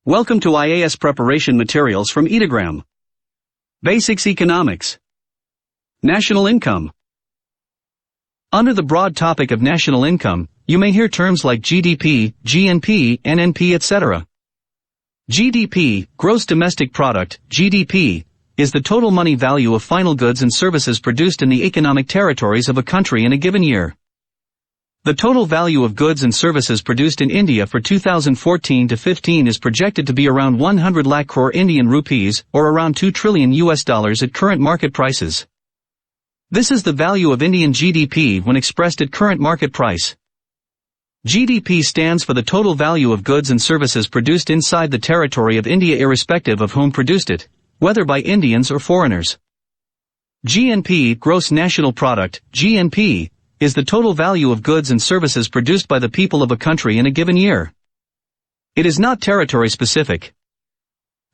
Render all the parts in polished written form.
Welcome to IAS preparation materials from EduGram. Basics Economics. National income. Under the broad topic of national income, you may hear terms like GDP, GNP, NNP, etc. GDP, Gross Domestic Product, GDP, is the total money value of final goods and services produced in the economic territories of a country in a given year. The total value of goods and services produced in India for 2014-15 is projected to be around 100 lakh crore Indian rupees, or around $2 trillion at current market prices. This is the value of Indian GDP when expressed at current market price. GDP stands for the total value of goods and services produced inside the territory of India irrespective of whom produced it, whether by Indians or foreigners. GNP, Gross National Product, GNP, is the total value of goods and services produced by the people of a country in a given year. It is not territory specific.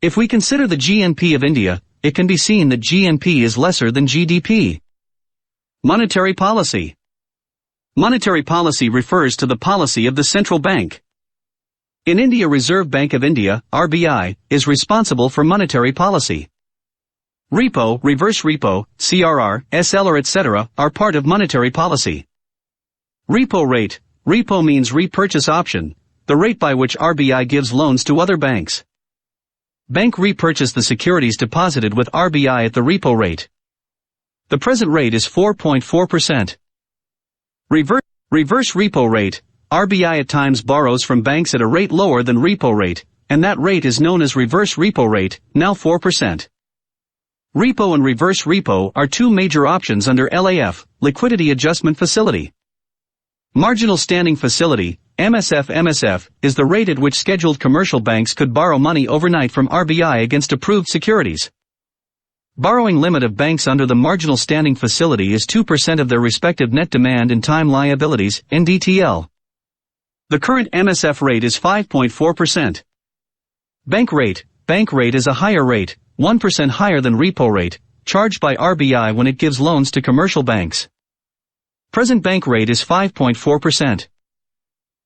If we consider the GNP of India, it can be seen that GNP is lesser than GDP. Monetary policy. Monetary policy refers to the policy of the central bank. In India, Reserve Bank of India, RBI, is responsible for monetary policy. Repo, reverse repo, CRR, SLR, etc. are part of monetary policy. Repo rate. Repo means repurchase option, the rate by which RBI gives loans to other banks. Bank repurchase the securities deposited with RBI at the repo rate. The present rate is 4.4%. Reverse repo rate. RBI at times borrows from banks at a rate lower than repo rate, and that rate is known as reverse repo rate, now 4%. Repo and reverse repo are two major options under LAF, Liquidity Adjustment Facility. Marginal Standing Facility, MSF, is the rate at which scheduled commercial banks could borrow money overnight from RBI against approved securities. Borrowing limit of banks under the Marginal Standing Facility is 2% of their respective net demand and time liabilities, NDTL. The current MSF rate is 5.4%. Bank rate is a higher rate, 1% higher than repo rate, charged by RBI when it gives loans to commercial banks. Present bank rate is 5.4%.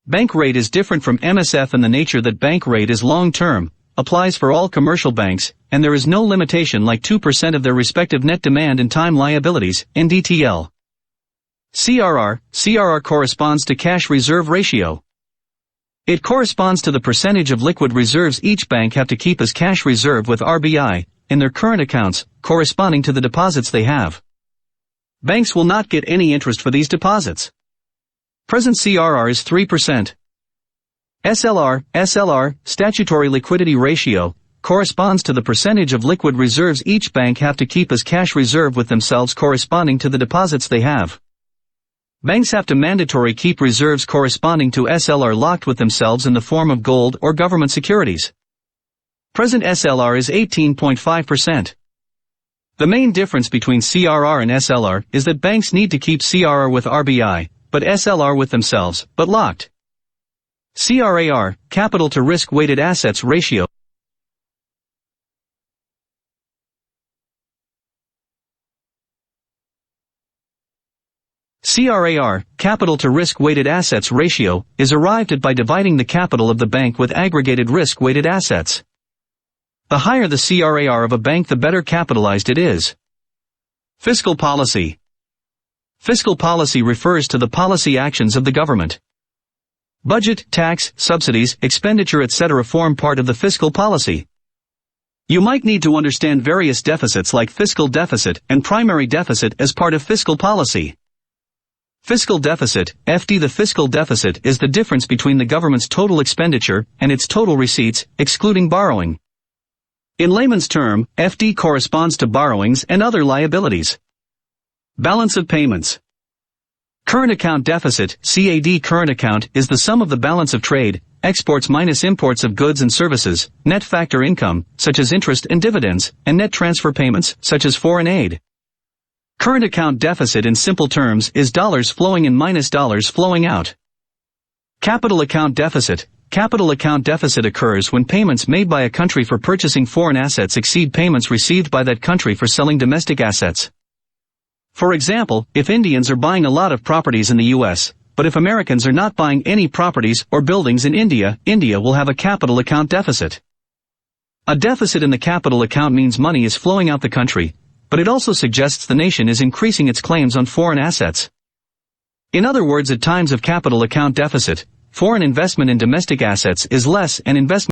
Bank rate is different from MSF in the nature that bank rate is long-term, applies for all commercial banks, and there is no limitation like 2% of their respective net demand and time liabilities, NDTL. CRR corresponds to cash reserve ratio. It corresponds to the percentage of liquid reserves each bank have to keep as cash reserve with RBI, in their current accounts, corresponding to the deposits they have. Banks will not get any interest for these deposits. Present CRR is 3%. SLR, statutory liquidity ratio, corresponds to the percentage of liquid reserves each bank have to keep as cash reserve with themselves corresponding to the deposits they have. Banks have to mandatory keep reserves corresponding to SLR locked with themselves in the form of gold or government securities. Present SLR is 18.5%. The main difference between CRR and SLR is that banks need to keep CRR with RBI, but SLR with themselves, but locked. CRAR, capital to risk-weighted assets ratio. CRAR, capital to risk-weighted assets ratio, is arrived at by dividing the capital of the bank with aggregated risk-weighted assets. The higher the CRAR of a bank, the better capitalized it is. Fiscal policy. Fiscal policy refers to the policy actions of the government. Budget, tax, subsidies, expenditure, etc. form part of the fiscal policy. You might need to understand various deficits like fiscal deficit and primary deficit as part of fiscal policy. Fiscal deficit, FD. The fiscal deficit is the difference between the government's total expenditure and its total receipts, excluding borrowing. In layman's term, FD corresponds to borrowings and other liabilities. Balance of payments. Current account deficit, CAD. Current account is the sum of the balance of trade, exports minus imports of goods and services, net factor income, such as interest and dividends, and net transfer payments, such as foreign aid. Current account deficit in simple terms is dollars flowing in minus dollars flowing out. Capital account deficit. Capital account deficit occurs when payments made by a country for purchasing foreign assets exceed payments received by that country for selling domestic assets. For example, if Indians are buying a lot of properties in the US, but if Americans are not buying any properties or buildings in India, India will have a capital account deficit. A deficit in the capital account means money is flowing out the country, but it also suggests the nation is increasing its claims on foreign assets. In other words, at times of capital account deficit, foreign investment in domestic assets is less and investment